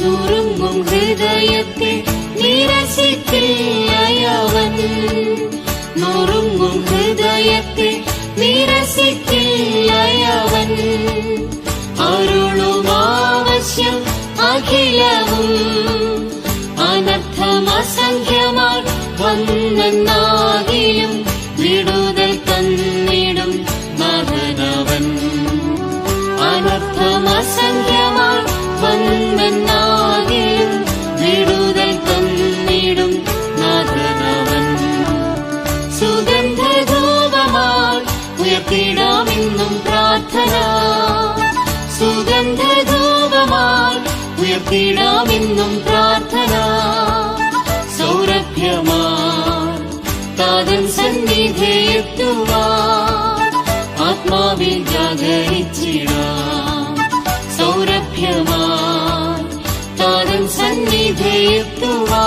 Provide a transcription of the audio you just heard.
നുറുങ്ങും ഹൃദയത്തെ നിരസിക്കില്ലയവൻ. നുറുങ്ങും ഹൃദയത്തെ നിരസിക്കില്ലയവൻ. അരുളുമാവശ്യം അഖിലവും അനർത്ഥമസംഖ്യമായി വന്നെന്നാകിലും വിടുതൽ തന്നിടും നാഥനവൻ. അനർത്ഥമസംഖ്യമായി വന്നെന്നാകിലും വിടുതൽ തന്നിടും നാഥനവൻ. സുഗന്ധധൂപമായി ഉയർത്തിടാമെന്നും പ്രാർത്ഥന. സുഗന്ധധൂപമായി ഉയർത്തിടാമെന്നും പ്രാർത്ഥന. സൗരഭ്യമായി താതൻ സന്നിധിയെത്തുവാൻ ആത്മാവിൽ ജാഗരിച്ചിടാം. സൗരഭ്യമായി താതൻ സന്നിധിയെത്തുവാൻ